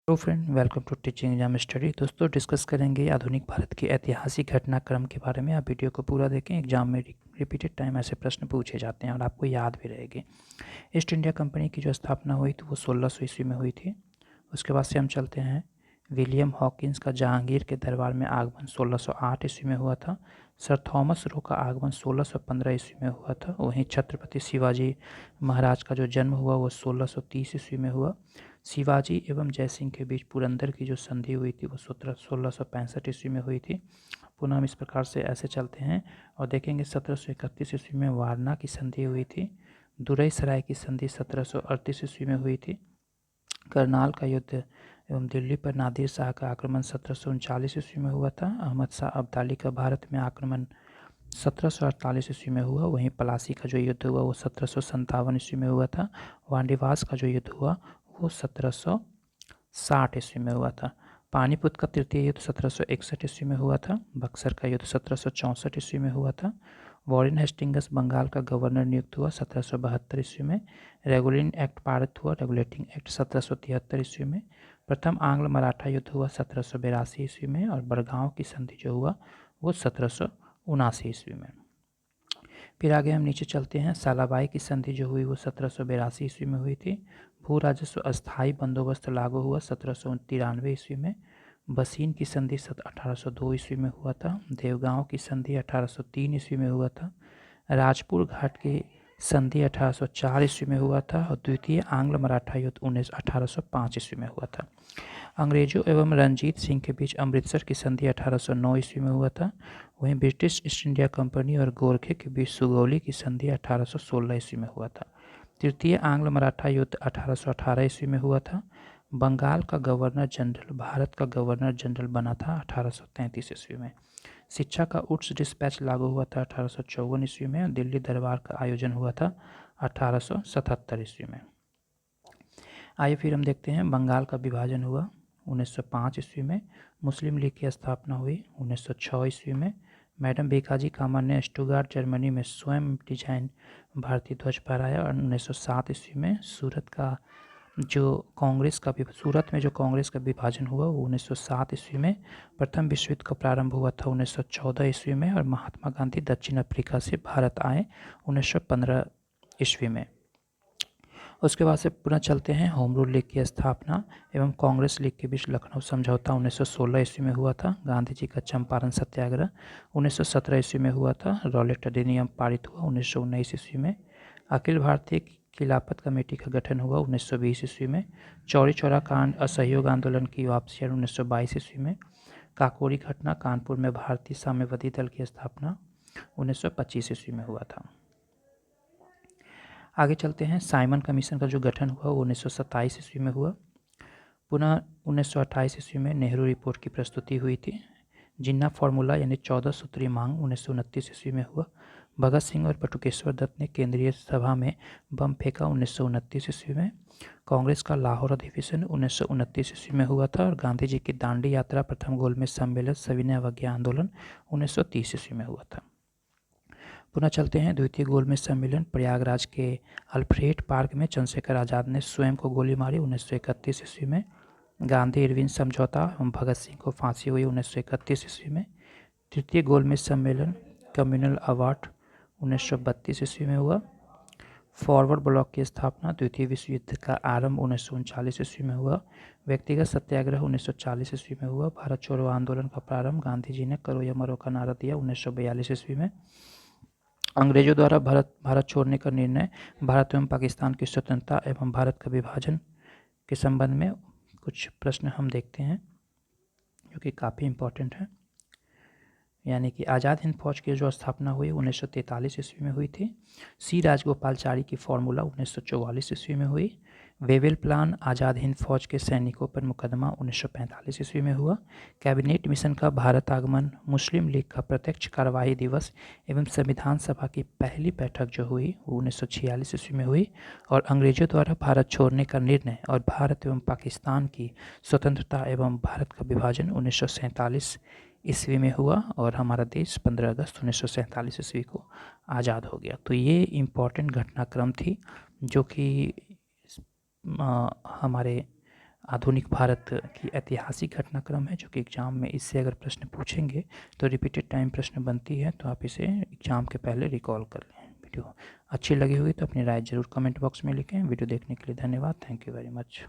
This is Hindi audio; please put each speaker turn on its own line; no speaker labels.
Hello friend, welcome to teaching exam study. दोस्तों, डिस्कस करेंगे आधुनिक भारत के ऐतिहासिक घटनाक्रम के बारे में। आप वीडियो को पूरा देखें। एग्जाम में रिपीटेड टाइम ऐसे प्रश्न पूछे जाते हैं और आपको याद भी रहेंगे। ईस्ट इंडिया कंपनी की जो स्थापना हुई थी वो 1600 ईस्वी में हुई थी। उसके बाद से हम चलते हैं। विलियम हॉकिंस का जहांगीर के दरबार में आगमन 1608 ईस्वी में हुआ था। सर थॉमस रो का आगमन 1615 ईस्वी में हुआ था। वहीं छत्रपति शिवाजी महाराज का जो जन्म हुआ वो 1630 ईस्वी में हुआ। शिवाजी एवं जयसिंह के बीच पुरंदर की जो संधि हुई थी वो 1665 ईस्वी में हुई थी। पुनः हम इस प्रकार से ऐसे चलते हैं और देखेंगे 1731 ईस्वी में वारना की संधि हुई थी। दुरई सराय की संधि 1738 ईस्वी में हुई थी। करनाल का युद्ध एवं दिल्ली पर नादिर शाह का आक्रमण 1739 ईस्वी में हुआ था। अहमद शाह अब्दाली का भारत में आक्रमण 1748 ईस्वी में हुआ। वहीं प्लासी का जो युद्ध हुआ वो 1757 ईस्वी में हुआ था। वांडीवास का जो युद्ध हुआ वो 1760 ईस्वी में हुआ था। पानीपत का तृतीय युद्ध 1761 ईस्वी में हुआ था। बक्सर का युद्ध 1764 ईस्वी में हुआ था। वॉरेन हेस्टिंग्स बंगाल का गवर्नर नियुक्त हुआ 1772 ईस्वी में। रेगुलेटिंग एक्ट पारित हुआ, रेगुलेटिंग एक्ट 1773 ईस्वी में। प्रथम आंग्ल मराठा युद्ध हुआ 1782 ईस्वी में और बड़गांव की संधि जो हुआ वो 1779 ईस्वी में। फिर आगे हम नीचे चलते हैं। सालाबाई की संधि जो हुई वो 1782 ईस्वी में हुई थी। भू राजस्व अस्थायी बंदोबस्त लागू हुआ 1793 ईस्वी में। बसीन की संधि 1802 ईस्वी में हुआ था। देवगांव की संधि 1803 ईस्वी में हुआ था। राजपुर घाट की संधि 1804 ईस्वी में हुआ था और द्वितीय आंग्ल मराठा युद्ध 1805 ईस्वी में हुआ था। अंग्रेजों एवं रणजीत सिंह के बीच अमृतसर की संधि 1809 ईस्वी में हुआ था। वहीं ब्रिटिश ईस्ट इंडिया कंपनी और गोरखे के बीच सुगौली की संधि 1816 ईस्वी में हुआ था। तृतीय आंग्ल मराठा युद्ध 1818 ईस्वी में हुआ था। बंगाल का गवर्नर जनरल भारत का गवर्नर जनरल बना था 1833 ईस्वी में। शिक्षा का उच्च डिस्पैच लागू हुआ था 1854 ईस्वी में और दिल्ली दरबार का आयोजन हुआ था 1877 ईस्वी में। आइए फिर हम देखते हैं। बंगाल का विभाजन हुआ 1905 ईस्वी में। मुस्लिम लीग की स्थापना हुई 1906 ईस्वी में। मैडम भीखाजी कामा ने स्टुगार्ट जर्मनी में स्वयं डिजाइन भारतीय ध्वज फहराया और 1907 ईस्वी में सूरत में जो कांग्रेस का विभाजन हुआ वो 1907 ईस्वी में। प्रथम विश्व युद्ध का प्रारंभ हुआ था 1914 ईस्वी में और महात्मा गांधी दक्षिण अफ्रीका से भारत आए 1915 ईस्वी में। उसके बाद से पुनः चलते हैं। होम रूल लीग की स्थापना एवं कांग्रेस लीग के बीच लखनऊ समझौता 1916 ईस्वी में हुआ था। गांधी जी का चंपारण सत्याग्रह 1917 ईस्वी में हुआ था। रॉलेट अधिनियम पारित हुआ 1919 ईस्वी में। अखिल भारतीय खिलाफत कमेटी का गठन हुआ 1920 ईस्वी में। चौरी चौरा कांड असहयोग आंदोलन की वापसी 1922 ईस्वी में। काकोरी घटना कानपुर में भारतीय साम्यवादी दल की स्थापना 1925 ईस्वी में हुआ था। आगे चलते हैं। साइमन कमीशन का जो गठन हुआ वो 1927 ईस्वी में हुआ। पुनः 1928 ईस्वी में नेहरू रिपोर्ट की प्रस्तुति हुई थी। जिन्ना फार्मूला यानी 14 सूत्रीय मांग 1929 ईस्वी में हुआ। भगत सिंह और बटुकेश्वर दत्त ने केंद्रीय सभा में बम फेंका 1929 ईस्वी में। कांग्रेस का लाहौर अधिवेशन 1929 ईस्वी में हुआ था और गांधी जी की दांडी यात्रा, प्रथम गोलमेज सम्मेलन, सविनय अवज्ञा आंदोलन 1930 ईस्वी में हुआ था। पुनः चलते हैं। द्वितीय गोलमेज सम्मेलन प्रयागराज के अल्फ्रेड पार्क में चंद्रशेखर आज़ाद ने स्वयं को गोली मारी 1931 ईस्वी में। गांधी इरविन समझौता एवं भगत सिंह को फांसी हुई 1931 ईस्वी में। तृतीय गोलमेज सम्मेलन कम्युनल अवार्ड 1932 ईस्वी में हुआ। फॉरवर्ड ब्लॉक की स्थापना, द्वितीय विश्व युद्ध का आरंभ 1939 ईस्वी में हुआ। व्यक्तिगत सत्याग्रह 1940 ईस्वी में हुआ। भारत छोड़ो आंदोलन का प्रारंभ गांधी जी ने करो या मरो का नारा दिया 1942 ईस्वी में। अंग्रेजों द्वारा भारत छोड़ने का निर्णय भारत एवं पाकिस्तान की स्वतंत्रता एवं भारत का विभाजन के संबंध में कुछ प्रश्न हम देखते हैं जो कि काफ़ी इम्पोर्टेंट है। यानी कि आज़ाद हिंद फौज की जो स्थापना हुई 1943 ईस्वी में हुई थी। सी राजगोपालचारी की फॉर्मूला 1944 ईस्वी में हुई। वेवेल प्लान आज़ाद हिंद फौज के सैनिकों पर मुकदमा 1945 ईस्वी में हुआ। कैबिनेट मिशन का भारत आगमन, मुस्लिम लीग का प्रत्यक्ष कार्यवाही दिवस एवं संविधान सभा की पहली बैठक जो हुई वो 1946 ईस्वी में हुई। और अंग्रेजों द्वारा भारत छोड़ने का निर्णय और भारत एवं पाकिस्तान की स्वतंत्रता एवं भारत का विभाजन 1947 ईस्वी में हुआ और हमारा देश 15 अगस्त 1947 ईस्वी को आज़ाद हो गया। तो ये इम्पॉर्टेंट घटनाक्रम थी जो कि हमारे आधुनिक भारत की ऐतिहासिक घटनाक्रम है, जो कि एग्ज़ाम में इससे अगर प्रश्न पूछेंगे तो रिपीटेड टाइम प्रश्न बनती है, तो आप इसे एग्ज़ाम के पहले रिकॉल कर लें। वीडियो अच्छी लगी हुई तो अपनी राय ज़रूर कमेंट बॉक्स में लिखें। वीडियो देखने के लिए धन्यवाद। Thank you very much.